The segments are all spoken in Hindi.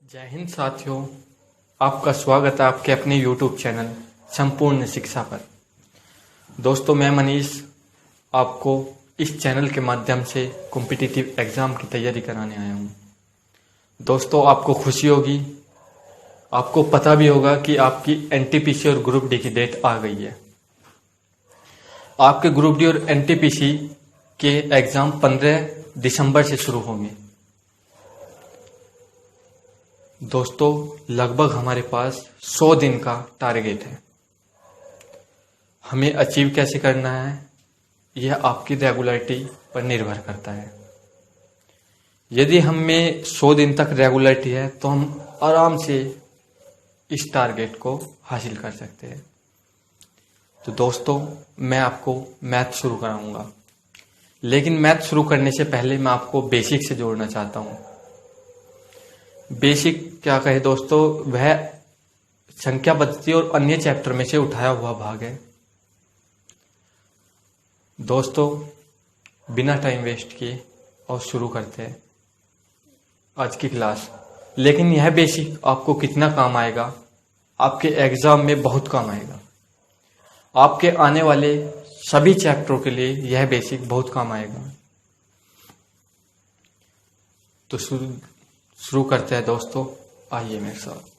जय हिंद साथियों, आपका स्वागत है आपके अपने YouTube चैनल संपूर्ण शिक्षा पर। दोस्तों, मैं मनीष आपको इस चैनल के माध्यम से कॉम्पिटिटिव एग्ज़ाम की तैयारी कराने आया हूँ। दोस्तों, आपको खुशी होगी, आपको पता भी होगा कि आपकी NTPC और ग्रुप डी की डेट आ गई है। आपके ग्रुप डी और NTPC के एग्ज़ाम 15 दिसंबर से शुरू होंगे। दोस्तों, लगभग हमारे पास 100 दिन का टारगेट है। हमें अचीव कैसे करना है, यह आपकी रेगुलरिटी पर निर्भर करता है। यदि हम में 100 दिन तक रेगुलरिटी है तो हम आराम से इस टारगेट को हासिल कर सकते हैं। तो दोस्तों, मैं आपको मैथ शुरू कराऊंगा, लेकिन मैथ शुरू करने से पहले मैं आपको बेसिक से जोड़ना चाहता हूँ। बेसिक क्या कहे दोस्तों, वह संख्या पद्धति और अन्य चैप्टर में से उठाया हुआ भाग है। दोस्तों, बिना टाइम वेस्ट किए और शुरू करते हैं आज की क्लास। लेकिन यह बेसिक आपको कितना काम आएगा, आपके एग्जाम में बहुत काम आएगा। आपके आने वाले सभी चैप्टरों के लिए यह बेसिक बहुत काम आएगा। तो शुरू करते हैं दोस्तों, आइए मेरे साथ।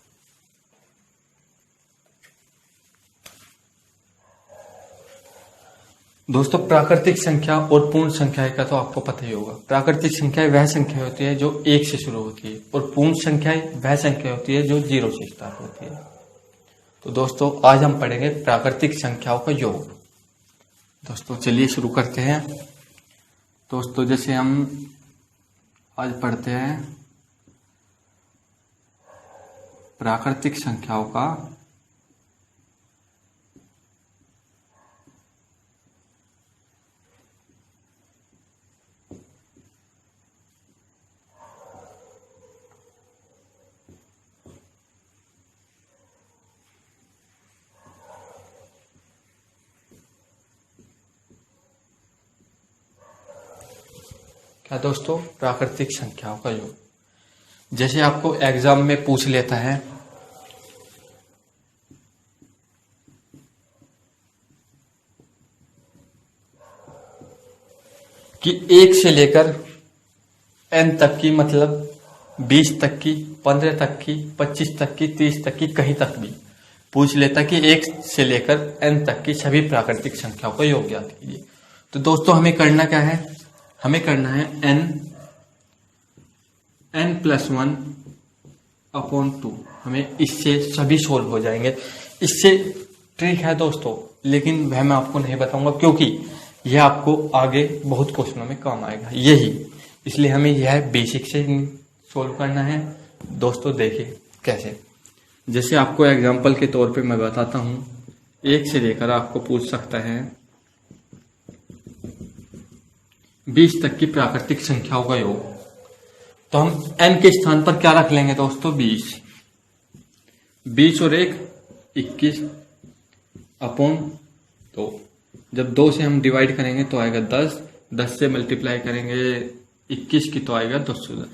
दोस्तों, प्राकृतिक संख्या और पूर्ण संख्या का तो आपको पता ही होगा। प्राकृतिक संख्याएं वह संख्या होती है जो 1 से शुरू होती है और पूर्ण संख्याएं वह संख्या होती है जो 0 से स्टार्ट होती है। तो दोस्तों, आज हम पढ़ेंगे प्राकृतिक संख्याओं का योग। दोस्तों, चलिए शुरू करते हैं। दोस्तों, जैसे हम आज पढ़ते हैं प्राकृतिक संख्याओं का क्या दोस्तों, प्राकृतिक संख्याओं का योग। जैसे आपको एग्जाम में पूछ लेता है कि 1 से लेकर n तक की, मतलब 20 तक की, 15 तक की, 25 तक की, 30 तक की, कहीं तक भी पूछ लेता कि 1 से लेकर n तक की सभी प्राकृतिक संख्याओं का योग ज्ञात कीजिए। तो दोस्तों, हमें करना क्या है, हमें करना है n+1 अपॉन 2। हमें इससे सभी सोल्व हो जाएंगे। इससे ट्रिक है दोस्तों, लेकिन वह मैं आपको नहीं बताऊंगा क्योंकि यह आपको आगे बहुत क्वेश्चनों में काम आएगा यही। इसलिए हमें यह बेसिक से सोल्व करना है। दोस्तों, देखिए कैसे। जैसे आपको एग्जांपल के तौर पे मैं बताता हूं, 1 से लेकर आपको पूछ सकता है 20 तक की प्राकृतिक संख्याओं का योग। तो हम n के स्थान पर क्या रख लेंगे दोस्तों, 20। 20 और 1 21 अपॉन 2। जब 2 से हम डिवाइड करेंगे तो आएगा 10। 10 से मल्टीप्लाई करेंगे 21 की तो आएगा 210।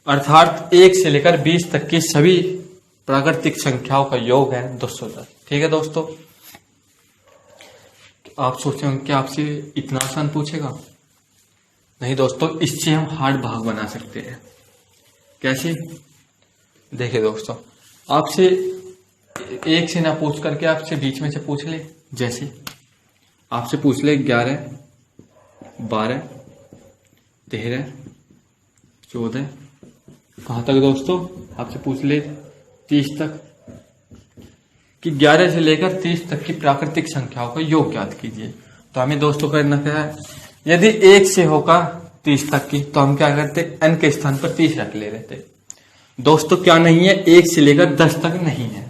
अर्थात 1 से लेकर 20 तक की सभी प्राकृतिक संख्याओं का योग है 210। ठीक है दोस्तों। आप सोचते होंगे कि आपसे इतना आसान पूछेगा। नहीं दोस्तों, इससे हम हार्ड भाग बना सकते हैं। कैसे, देखिए दोस्तों, आपसे 1 से ना पूछ करके आपसे बीच में से पूछ ले। जैसे आपसे पूछ ले 11, 12, 13, 14, कहां तक दोस्तों, आपसे पूछ ले 30 तक कि 11 से लेकर 30 तक की प्राकृतिक संख्याओं का योग ज्ञात कीजिए। तो हमें दोस्तों करना क्या है, यदि 1 से होगा 30 तक की तो हम क्या करते, n के स्थान पर 30 रख ले रहते। दोस्तों, क्या नहीं है, 1 से लेकर 10 तक नहीं है।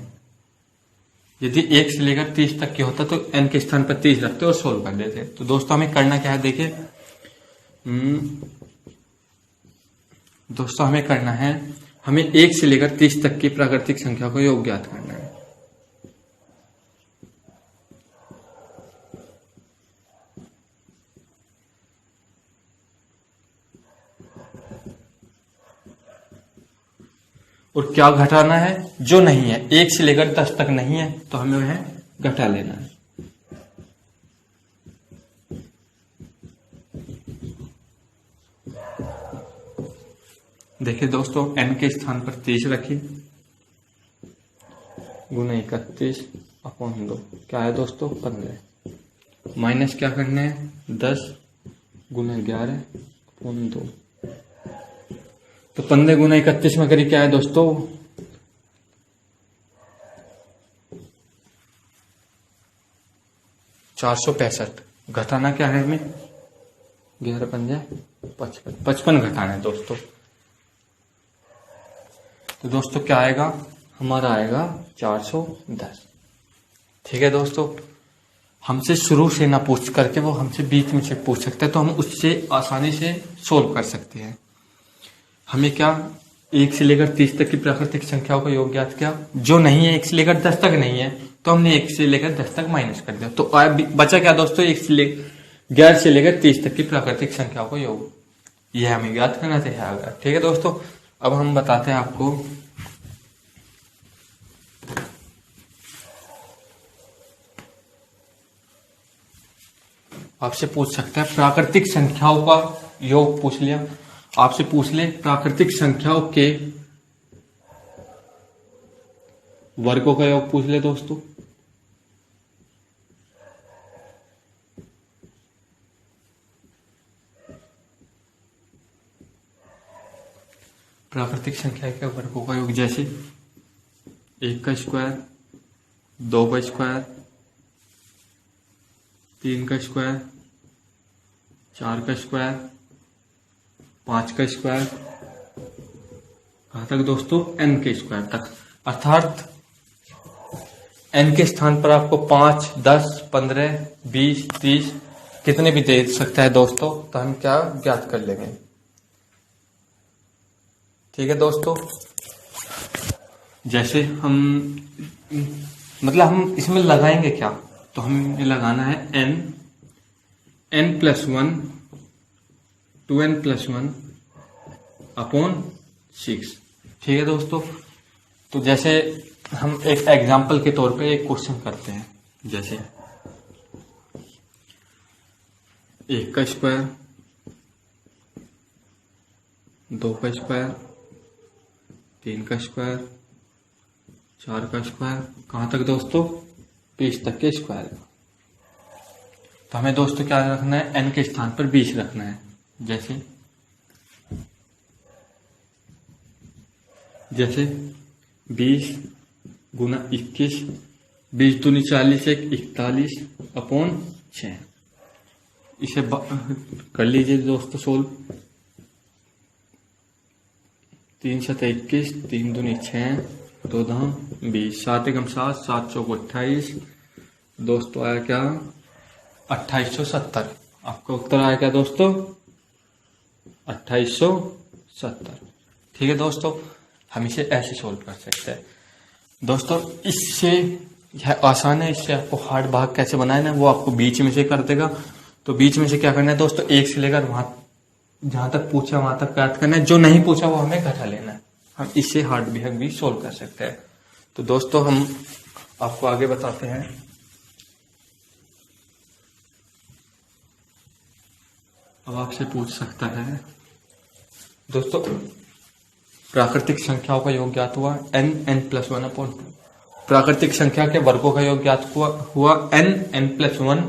यदि 1 से लेकर 30 तक की होता तो n के स्थान पर 30 रखते और सोल्व कर देते। तो दोस्तों, हमें करना क्या है, देखिए दोस्तों, हमें करना है, हमें 1 से लेकर 30 तक की प्राकृतिक संख्या को योग ज्ञात करना है। और क्या घटाना है, जो नहीं है, 1 से लेकर 10 तक नहीं है तो हमें वह घटा लेना है। देखिए दोस्तों, n के स्थान पर 30 रखिए, गुना 31 अपॉन 2, क्या है दोस्तों 15, माइनस क्या करना है 10 गुना 11 अपॉन 2। तो 15 गुना 31 में करिए क्या है दोस्तों 465। घटाना क्या है हमें 11 पंजा 55, 55 घटाना है दोस्तों। तो दोस्तों क्या आएगा, हमारा आएगा 410। ठीक है दोस्तों, हमसे शुरू से ना पूछ करके वो हमसे बीच में से पूछ सकते हैं, तो हम उससे आसानी से सोल्व कर सकते हैं। हमें क्या 1 से लेकर 30 तक की प्राकृतिक संख्याओं का योग ज्ञात किया, जो नहीं है 1 से लेकर 10 तक नहीं है तो हमने 1 से लेकर 10 तक माइनस कर दिया। तो बचा क्या दोस्तों 11 से लेकर 30 तक की प्राकृतिक संख्याओं का योग, यह हमें ज्ञात करना चाहिए। ठीक है दोस्तों, अब हम बताते हैं आपको आपसे पूछ सकता है प्राकृतिक संख्याओं का योग, पूछ लिया आपसे, पूछ ले प्राकृतिक संख्याओं के वर्गों का योग पूछ ले दोस्तों। प्राकृतिक संख्या के वर्गों का योग जैसे 1 का स्क्वायर, 2 का स्क्वायर, 3 का स्क्वायर, 4 का स्क्वायर, 5 का स्क्वायर, कहां तक दोस्तों n के स्क्वायर तक। अर्थात n के स्थान पर आपको 5, 10, 15, 20, 30 कितने भी दे सकता है दोस्तों, तो हम क्या ज्ञात कर लेंगे। ठीक है दोस्तों, जैसे हम मतलब हम इसमें लगाएंगे क्या, तो हमें लगाना है n+1 2n+1 अपॉन 6। ठीक है दोस्तों, तो जैसे हम एक एग्जाम्पल के तौर पे एक क्वेश्चन करते हैं, जैसे 1 का स्क्वायर, 2 का स्क्वायर, 3 का स्क्वायर, 4 का स्क्वायर, कहां तक दोस्तों 20 तक के स्क्वायर। तो हमें दोस्तों क्या रखना है, n के स्थान पर 20 रखना है। जैसे 20 गुना 21, 20 दूनी 40, 41 अपॉन 6। इसे कर लीजिए दोस्तों सोल्व। 3 7 21, 3 दूनी 6, 2 दाम 20, 7 एकम 7, 7 चौक 28, दोस्तों आया क्या 2870। आपका उत्तर आया क्या दोस्तों 2870। ठीक है दोस्तों, हम इसे ऐसे सोल्व कर सकते हैं। दोस्तों इससे यह आसान है, इससे आपको हार्ड भाग कैसे बनाना है वो आपको बीच में से कर देगा। तो बीच में से क्या करना है दोस्तों, 1 से लेकर वहां जहां तक पूछा वहां तक याद करना है, जो नहीं पूछा वो हमें घटा लेना है। हम इससे हार्ड भाग भी सोल्व कर सकते हैं। तो दोस्तों हम आपको आगे बताते हैं। अब आपसे पूछ सकता है दोस्तों प्राकृतिक संख्याओं का योग ज्ञात हुआ n+1 अपॉन 2। प्राकृतिक संख्या के वर्गों का योग ज्ञात हुआ n+1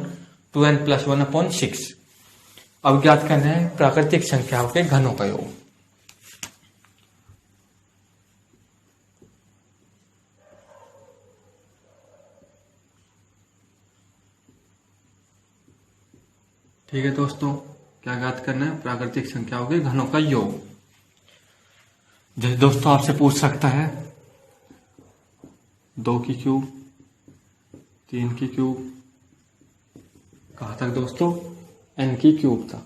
2n+1 अपॉन 6। अब ज्ञात करना है प्राकृतिक संख्याओं के घनों का योग। ठीक है दोस्तों, क्या ज्ञात करना है प्राकृतिक संख्याओं के घनों का योग। जैसे दोस्तों आपसे पूछ सकता है 2 की क्यूब, 3 की क्यूब, कहां तक दोस्तों n की क्यूब तक।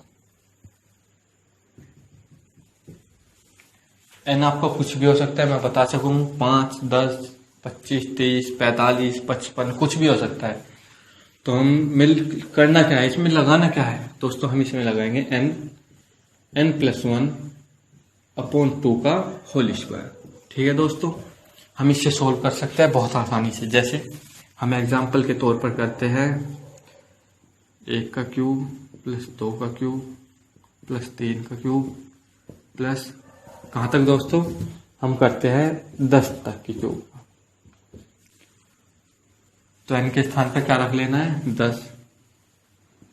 n आपका कुछ भी हो सकता है, मैं बता सकूं 5, 10, 25, 30, 45, 55 कुछ भी हो सकता है। तो हम करना क्या है, इसमें लगाना क्या है दोस्तों, हम इसमें लगाएंगे n+1 अपॉन 2 का होल स्क्वायर। ठीक है दोस्तों, हम इससे सोल्व कर सकते हैं बहुत आसानी से। जैसे हम एग्जाम्पल के तौर पर करते हैं 1 का क्यूब प्लस 2 का क्यूब प्लस 3 का क्यूब प्लस कहाँ तक दोस्तों, हम करते हैं 10 तक की क्यूब। तो n के स्थान पर क्या रख लेना है, 10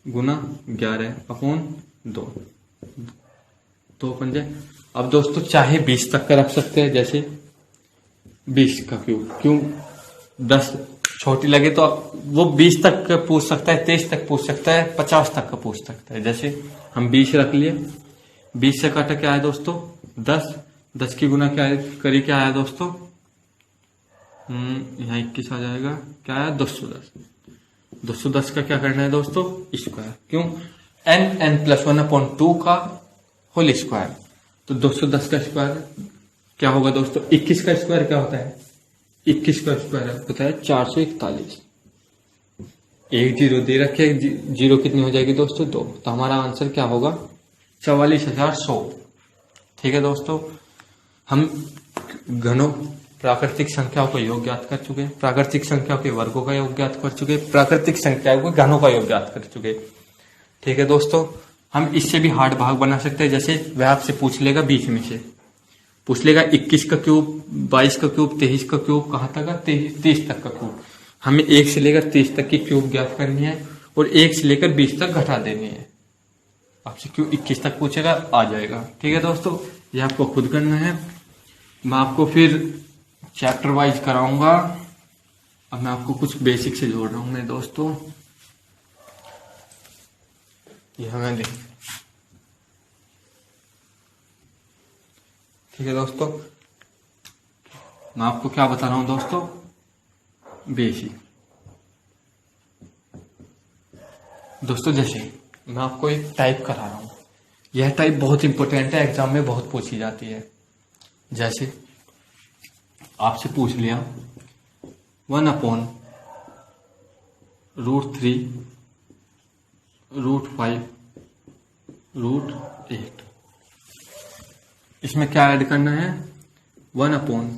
गुना 11 अपॉन 2, 2 पंजे। अब दोस्तों चाहे 20 तक का रख सकते हैं, जैसे 20 का क्यूब, क्यों 10 छोटी लगे तो वो 20 तक का पूछ सकता है, 23 तक पूछ सकता है, 50 तक का पूछ सकता है। जैसे हम 20 रख लिए, 20 से काटा क्या है दोस्तों 10, 10 की गुना क्या करी क्या आया दोस्तों, यहाँ 21 आ जाएगा, क्या आया 210। 210 का क्या करना है दोस्तों, स्क्वायर, क्यों n+1/2 का होल स्क्वायर। तो 210 का स्क्वायर क्या होगा दोस्तों, 21 का स्क्वायर क्या होता है, 21 का स्क्वायर होता है 441। एक जीरो दे रखे, जीरो कितनी हो जाएगी दोस्तों 2, तो हमारा आंसर क्या होगा 44,100। ठीक है दोस्तों, हम घनों प्राकृतिक संख्याओं का योग ज्ञात कर चुके, प्राकृतिक संख्याओं के वर्गों का योग ज्ञात कर चुके, प्राकृतिक संख्याओं के घनों का योग ज्ञात कर चुके। ठीक है दोस्तों, हम इससे भी हार्ड भाग बना सकते हैं। जैसे वह आपसे पूछ लेगा, बीच में से पूछ लेगा 21 का क्यूब, 22 का क्यूब, 23 का क्यूब, कहाँ तक है 30 तक का क्यूब। हमें 1 से लेकर 30 तक की क्यूब ज्ञात करनी है और 1 से लेकर 20 तक घटा देनी है। आपसे क्यों 21 तक पूछेगा, आ जाएगा। ठीक है दोस्तों, ये आपको खुद करना है, मैं आपको फिर चैप्टर वाइज कराऊंगा। अब मैं आपको कुछ बेसिक से जोड़ रहा हूं मेरे दोस्तों, ये हमें देख। ठीक है दोस्तों, मैं आपको क्या बता रहा हूं दोस्तों, बेसिक। दोस्तों जैसे मैं आपको एक टाइप करा रहा हूं, यह टाइप बहुत इंपॉर्टेंट है, एग्जाम में बहुत पूछी जाती है। जैसे आपसे पूछ लिया 1/√3 √5 √8, इसमें क्या ऐड करना है 1/√3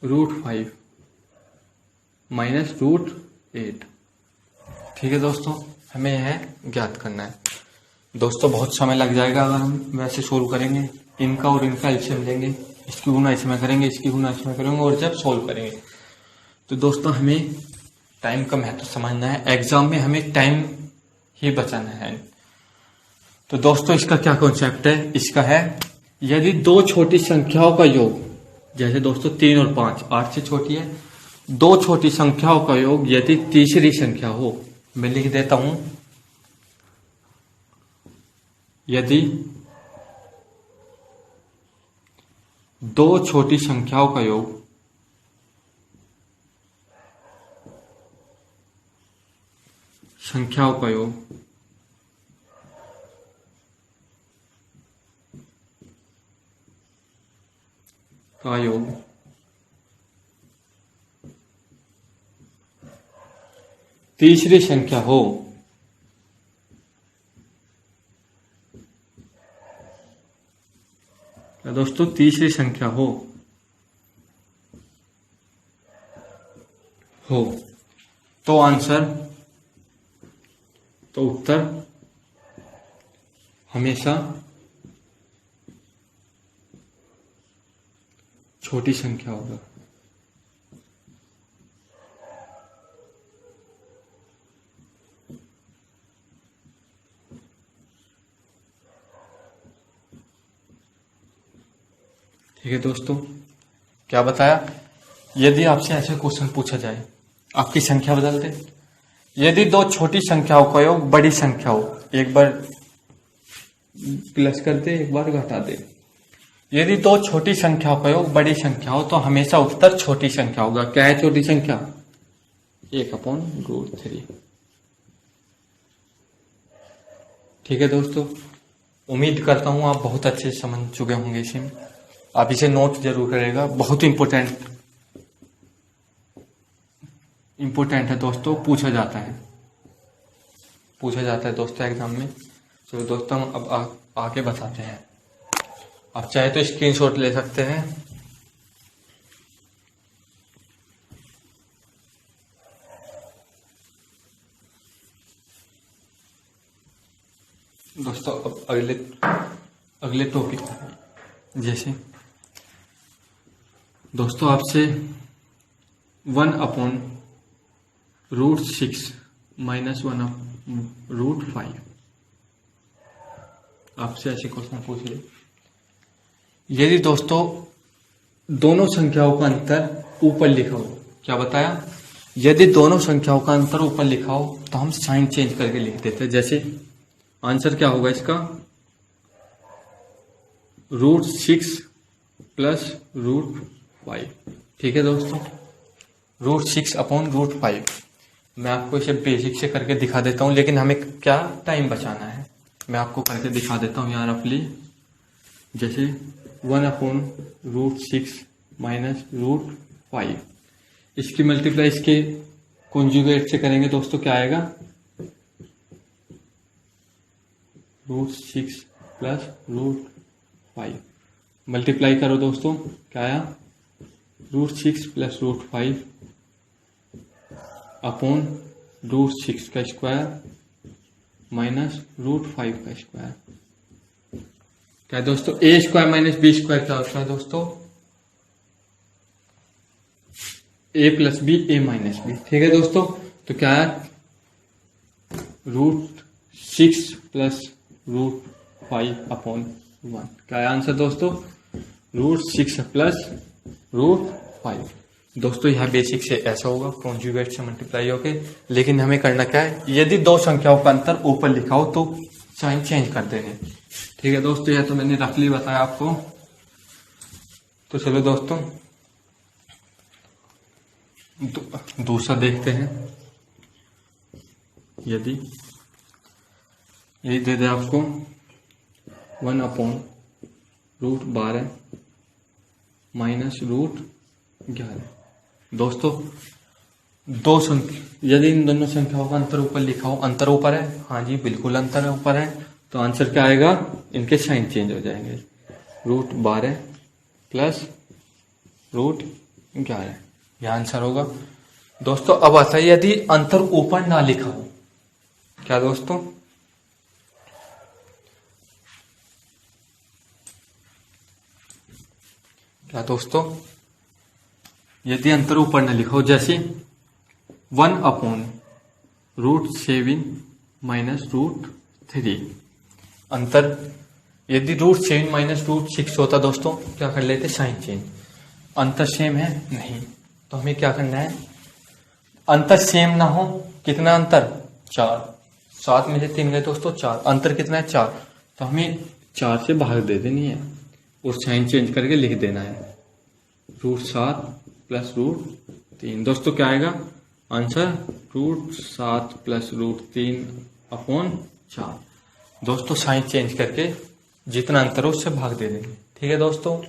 √5 -√8। ठीक है दोस्तों, हमें यह ज्ञात करना है। दोस्तों बहुत समय लग जाएगा अगर हम वैसे सोल्व करेंगे, इनका और इनका एलसीएम लेंगे, इसकी गुना इसमें करेंगे, इसकी गुना इसमें करेंगे और जब सोल्व करेंगे। तो दोस्तों हमें टाइम का महत्व समझना है, एग्जाम में हमें टाइम ही बचाना है। तो दोस्तों इसका क्या कॉन्सेप्ट है, इसका है यदि दो छोटी संख्याओं का योग, जैसे दोस्तों 3 और 5 8 से छोटी है, दो छोटी संख्याओं का योग यदि तीसरी संख्या हो, मैं लिख देता हूं, यदि दो छोटी संख्याओं का योग तीसरी संख्या हो, क्या दोस्तों तीसरी संख्या हो तो आंसर, तो उत्तर हमेशा छोटी संख्या होगा। ठीक है दोस्तों, क्या बताया, यदि आपसे ऐसे क्वेश्चन पूछा जाए, आपकी संख्या बदल दे, यदि दो छोटी संख्याओं का योग बड़ी संख्या हो, एक बार प्लस कर दे एक बार घटा दे, यदि दो छोटी संख्याओं का योग बड़ी संख्या हो तो हमेशा उत्तर छोटी संख्या होगा। क्या है छोटी संख्या, 1/√3। ठीक है दोस्तों, उम्मीद करता हूं आप बहुत अच्छे से समझ चुके होंगे इसे। आप इसे नोट जरूर करेगा, बहुत इंपॉर्टेंट है दोस्तों, पूछा जाता है दोस्तों एग्जाम में। चलो दोस्तों हम अब आगे बताते हैं। आप चाहे तो स्क्रीनशॉट ले सकते हैं। दोस्तों अब अगले टॉपिक, जैसे दोस्तों आपसे 1/√6 - 1/√5 आपसे ऐसे क्वेश्चन पूछिए। यदि दोस्तों दोनों संख्याओं का अंतर ऊपर लिखा हो, क्या बताया, यदि दोनों संख्याओं का अंतर ऊपर लिखा हो तो हम साइन चेंज करके लिख देते हैं। जैसे आंसर क्या होगा इसका, √6 + √5। ठीक है दोस्तों, √6/√5। मैं आपको इसे बेसिक से करके दिखा देता हूं, लेकिन हमें क्या टाइम बचाना है, मैं आपको करके दिखा देता हूं यहाँ रफली। जैसे 1/√6 - √5, इसकी मल्टीप्लाई इसके कॉन्जुगेट से करेंगे दोस्तों, क्या आएगा, √6 + √5 मल्टीप्लाई करो दोस्तों, क्या आया, √6 + √5 अपॉन √6 का स्क्वायर माइनस √5 का स्क्वायर। क्या दोस्तों, a² - b² क्या होता है दोस्तों, a + b a - b। ठीक है दोस्तों, तो क्या है, √6 + √5/1। क्या है आंसर दोस्तों, √6 + √5। दोस्तों यह बेसिक से ऐसा होगा, कॉन्जुगेट से मल्टीप्लाई होके, लेकिन हमें करना क्या है, यदि दो संख्याओं का अंतर ऊपर लिखा हो तो साइन चेंज कर देंगे। ठीक है दोस्तों, यह तो मैंने रफली बताया आपको। तो चलो दोस्तों दूसरा देखते हैं। यदि दे दे आपको 1/√12 - √11। दोस्तों दो संख्या, यदि इन दोनों संख्याओं का अंतर ऊपर लिखा हो, अंतर ऊपर है, हाँ जी बिल्कुल अंतर ऊपर है, तो आंसर क्या आएगा, इनके साइन चेंज हो जाएंगे, √12 + √11, यह आंसर होगा। दोस्तों अब आता है यदि अंतर ऊपर ना लिखा हो, क्या दोस्तों, क्या दोस्तों, यदि अंतर ऊपर न लिखा हो, जैसे 1/√7 - √3। अंतर यदि √7 - √6 होता दोस्तों, क्या कर लेते, साइन चेंज। अंतर सेम है नहीं, तो हमें क्या करना है, अंतर सेम ना हो, कितना अंतर, 4, 7 में से 3 गए दोस्तों, 4, अंतर कितना है, 4, तो हमें 4 से भाग दे देनी है और साइन चेंज करके लिख देना है, √7 + √3। दोस्तों क्या आएगा आंसर, √7 + √3/4। दोस्तों साइन चेंज करके जितना अंतर हो उससे भाग दे देंगे। ठीक है दोस्तों,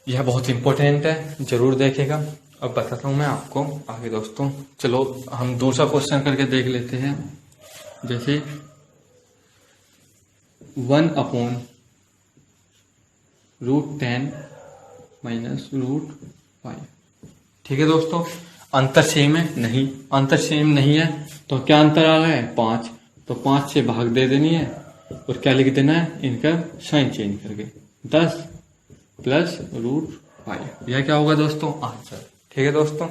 यह बहुत इंपॉर्टेंट है, जरूर देखेगा। अब बताता हूं मैं आपको आगे दोस्तों। चलो हम दूसरा क्वेश्चन करके देख लेते हैं। जैसे 1/√10 - √5। ठीक है दोस्तों, अंतर सेम है नहीं, अंतर सेम नहीं है तो क्या अंतर आ रहा है, 5, तो 5 से भाग दे देनी है और क्या लिख देना है, इनका साइन चेंज करके 10 + √5। यह क्या होगा दोस्तों, आंसर। ठीक है दोस्तों,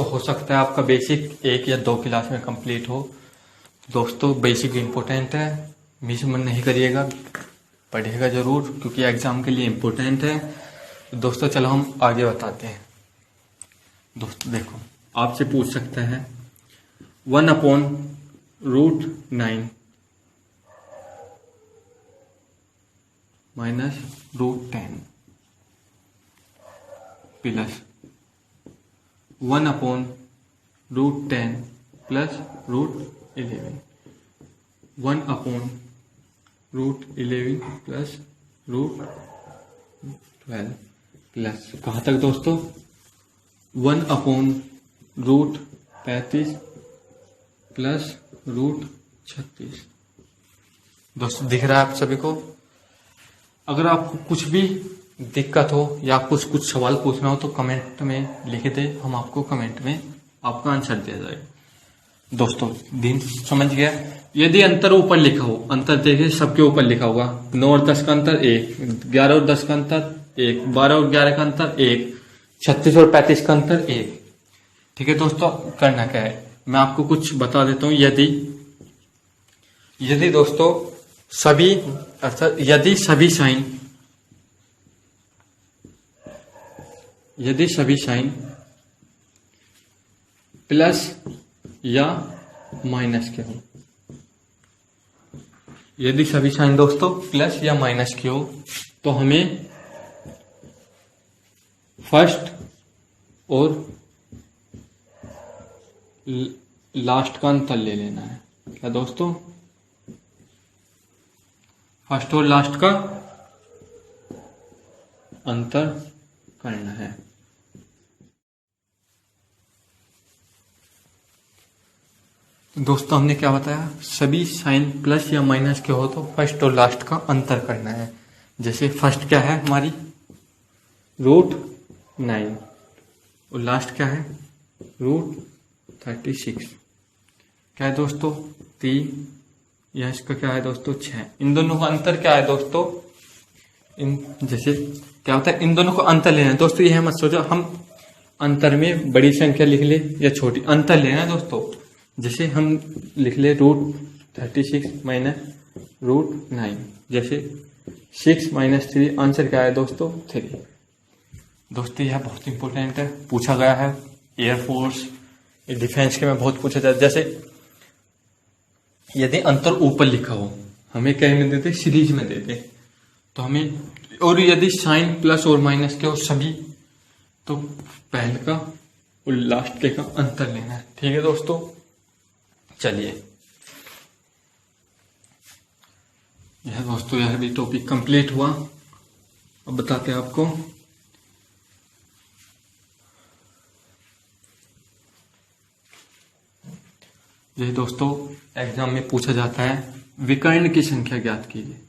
हो सकता है आपका बेसिक 1 या 2 क्लास में कंप्लीट हो। दोस्तों बेसिक इंपॉर्टेंट है, मिस मन नहीं करिएगा, पढ़िएगा जरूर, क्योंकि एग्जाम के लिए इंपॉर्टेंट है। दोस्तों चलो हम आगे बताते हैं। दोस्तों देखो, आपसे पूछ सकता है 1/√9 - √10 प्लस 1/√10 + √11, 1/√11 + √12 प्लस कहाँ तक दोस्तों, 1/√10 35 प्लस रूट 36। दोस्तों दिख रहा है आप सभी को? अगर आपको कुछ भी दिक्कत हो या कुछ सवाल पूछना हो तो कमेंट में लिख दे, हम आपको कमेंट में आपका आंसर दिया जाएगा। दोस्तों दिन समझ गया? यदि अंतर ऊपर लिखा हो, अंतर देखिए सबके ऊपर लिखा होगा, 9 और 10 का अंतर 1, 11 और 10 का अंतर 1, 12 और 11 का अंतर 1, 36 और 35 का अंतर 1। ठीक है दोस्तों, करना क्या है मैं आपको कुछ बता देता हूं। यदि दोस्तों सभी अर्थात यदि सभी साइन प्लस या माइनस के हो, यदि सभी साइन दोस्तों प्लस या माइनस के हो तो हमें फर्स्ट और लास्ट का अंतर ले लेना है। क्या दोस्तों? फर्स्ट और लास्ट का अंतर करना है। दोस्तों हमने क्या बताया? सभी साइन प्लस या माइनस के हो तो फर्स्ट और लास्ट का अंतर करना है। जैसे फर्स्ट क्या है हमारी √9 और लास्ट क्या है √36। क्या है दोस्तों? 3 या इसका क्या है दोस्तों 6। इन दोनों का अंतर क्या है दोस्तों? जैसे क्या होता है, इन दोनों को अंतर लेना है दोस्तों। यह मत सोचो हम अंतर में बड़ी संख्या लिख ले या छोटी, अंतर लेना है दोस्तों। जैसे हम लिख ले √36 माइनस √9, जैसे 6 माइनस 3, आंसर क्या है दोस्तों 3। दोस्तों यह बहुत इंपॉर्टेंट है, पूछा गया है एयरफोर्स डिफेंस के में बहुत पूछा जाता है। जैसे यदि अंतर ऊपर लिखा हो, हमें क्या में देते? सीरीज में देते तो हमें, और यदि साइन प्लस और माइनस के हो सभी तो पहले का और लास्ट के का अंतर लेना है। ठीक है दोस्तों, चलिए यह दोस्तों यह भी टॉपिक कंप्लीट हुआ। अब बताते हैं आपको जैसे दोस्तों एग्जाम में पूछा जाता है विकर्ण की संख्या ज्ञात कीजिए।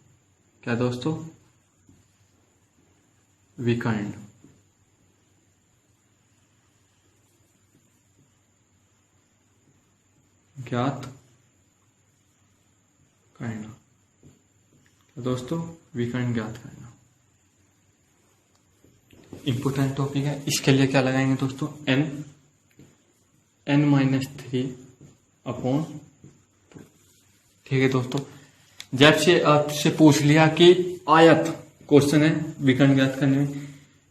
क्या दोस्तों? विकर्ण ज्ञात करना। दोस्तों विकर्ण ज्ञात करना इंपॉर्टेंट टॉपिक है। इसके लिए क्या लगाएंगे दोस्तों? n-3 upon. ठीक है दोस्तों, जब से आपसे पूछ लिया कि आयत, क्वेश्चन है विकर्ण ज्ञात करने में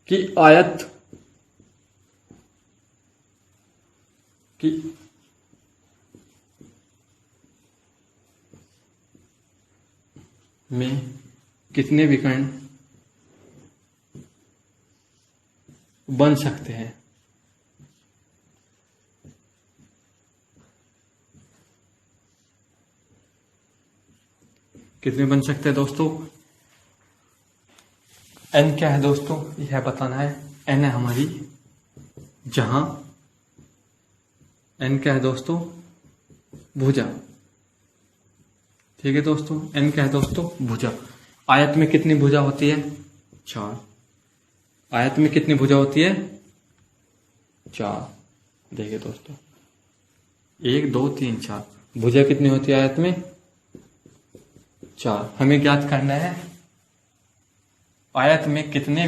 कि आयत की में कितने विकर्ण बन सकते हैं? कितने बन सकते हैं दोस्तों? n क्या है दोस्तों यह बताना है। n है हमारी, जहां n क्या है दोस्तों? भुजा। ठीक है दोस्तों, n क्या है दोस्तों? भुजा। आयत में कितनी भुजा होती है? 4। आयत में कितनी भुजा होती है? 4। देखिए दोस्तों 1 2 3 4 भुजा कितनी होती है आयत में? 4। हमें ज्ञात करना है आयत में कितने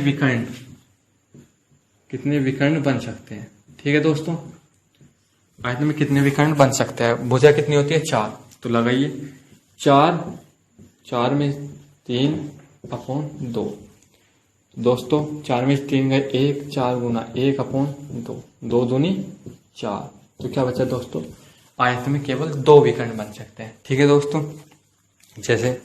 विकर्ण बन सकते हैं। ठीक है दोस्तों, आयत में कितने विकर्ण बन सकते हैं? भुजा कितनी होती है? 4। तो लगाइए 4 में 3 अपॉन 2। दोस्तों 4 में 3 गए 1, 4 गुना 1 अपॉन 2, 2 दूनी 4। तो क्या बचा दोस्तों? आयत में केवल 2 विकर्ण बन सकते हैं। ठीक है दोस्तों, जैसे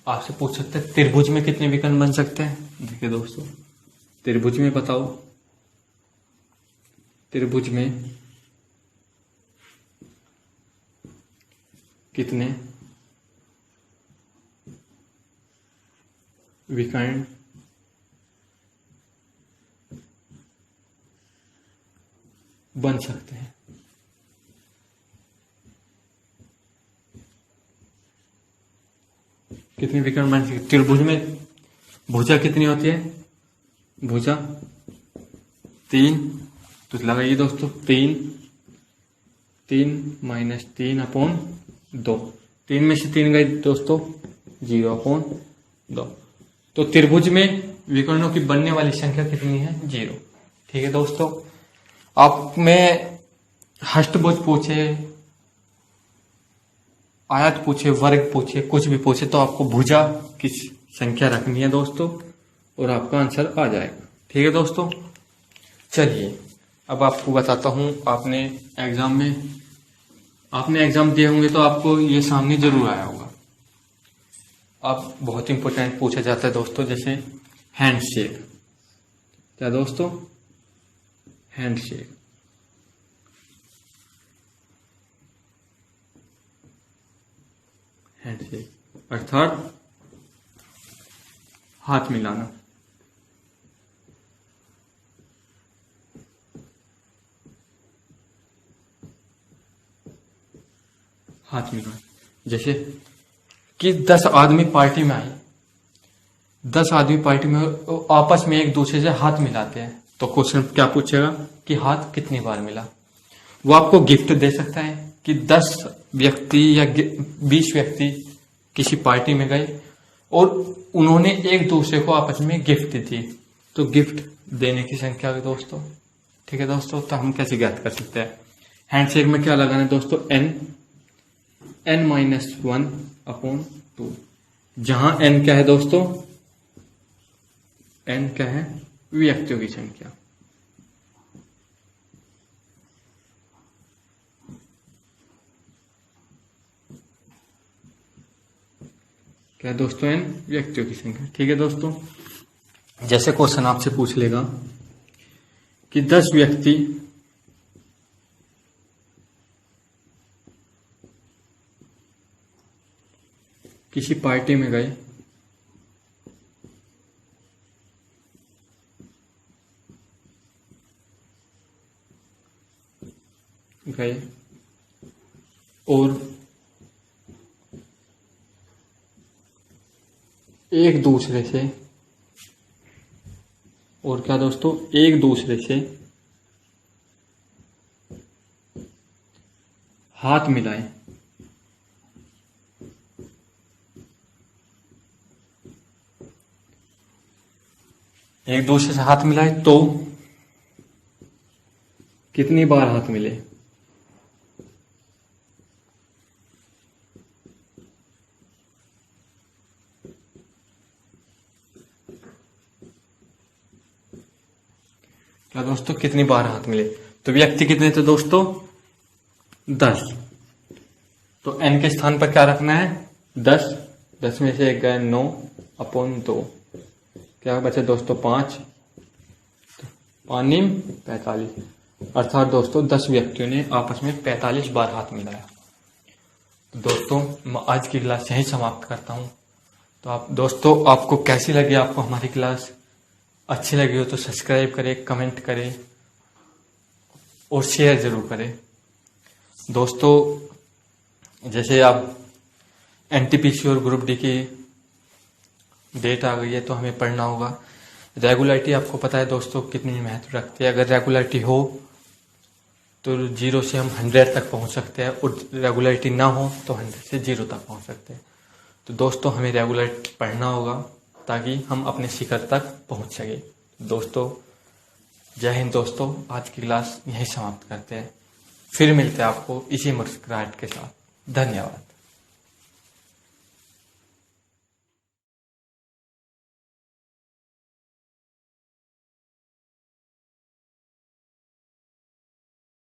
आपसे पूछ सकते हैं त्रिभुज में कितने विकर्ण बन सकते हैं। देखिए दोस्तों त्रिभुज में बताओ, त्रिभुज में कितने विकर्ण बन सकते हैं। कितनी विकर्ण बन सकते हैं? त्रिभुज में भुजा कितनी होती है? भुजा 3, तो लगाइए दोस्तों 3 माइनस 3/2, 3 में से 3 गए दोस्तों 0/2। तो त्रिभुज में विकर्णों की बनने वाली संख्या कितनी है? 0। ठीक है दोस्तों, आप में अष्टभुज पूछे, आयत पूछे, वर्ग पूछे, कुछ भी पूछे, तो आपको भुजा की संख्या रखनी है दोस्तों और आपका आंसर आ जाएगा। ठीक है दोस्तों, चलिए अब आपको बताता हूं, आपने एग्जाम दिए होंगे तो आपको ये सामने जरूर आया होगा। अब बहुत इंपॉर्टेंट पूछा जाता है दोस्तों, जैसे हैंडशेक। क्या दोस्तों? हैंडशेक। हैंडशेक अर्थात हाथ मिलाना। हाथ मिलाना, जैसे कि 10 आदमी पार्टी में आए, 10 आदमी पार्टी में आपस में एक दूसरे से हाथ मिलाते हैं, तो क्वेश्चन क्या पूछेगा कि हाथ कितनी बार मिला। वो आपको गिफ्ट दे सकता है कि 10 व्यक्ति या 20 व्यक्ति किसी पार्टी में गए और उन्होंने एक दूसरे को आपस में गिफ्ट दी, तो गिफ्ट देने की संख्या है दोस्तों। ठीक है दोस्तों, तो हम कैसे ज्ञात कर सकते हैं? हैंडशेक में क्या लगाना है दोस्तों? n-1/2, जहां n क्या है दोस्तों? n क्या है? व्यक्तियों की संख्या। क्या है दोस्तों? n व्यक्तियों की संख्या। ठीक है दोस्तों, जैसे क्वेश्चन आपसे पूछ लेगा कि 10 व्यक्ति किसी पार्टी में गए, और एक दूसरे से, और क्या दोस्तों? एक दूसरे से हाथ मिलाए। एक दूसरे से हाथ मिलाए तो कितनी बार हाथ मिले? क्या दोस्तों? कितनी बार हाथ मिले? तो व्यक्ति कितने थे दोस्तों? 10। तो n के स्थान पर क्या रखना है? 10। 10 में से एक गए 9/2, क्या बचे दोस्तों? 5। 45, अर्थात दोस्तों 10 व्यक्तियों ने आपस में 45 बार हाथ मिलाया। तो दोस्तों मैं आज की क्लास यहीं समाप्त करता हूं। तो आप दोस्तों, आपको कैसी लगी? आपको हमारी क्लास अच्छी लगी हो तो सब्सक्राइब करें, कमेंट करें और शेयर जरूर करें दोस्तों। जैसे आप एनटीपीसी और ग्रुप डी की डेट आ गई है तो हमें पढ़ना होगा। रेगुलरिटी आपको पता है दोस्तों कितनी महत्व रखती है। अगर रेगुलरिटी हो तो 0 से हम 100 तक पहुंच सकते हैं, और रेगुलरिटी ना हो तो 100 से 0 तक पहुंच सकते हैं। तो दोस्तों हमें रेगुलरिटी पढ़ना होगा ताकि हम अपने शिखर तक पहुंच सके। दोस्तों जय हिंद दोस्तों, आज की क्लास यहीं समाप्त करते हैं। फिर मिलते हैं आपको इसी मुस्कुराहट के साथ। धन्यवाद।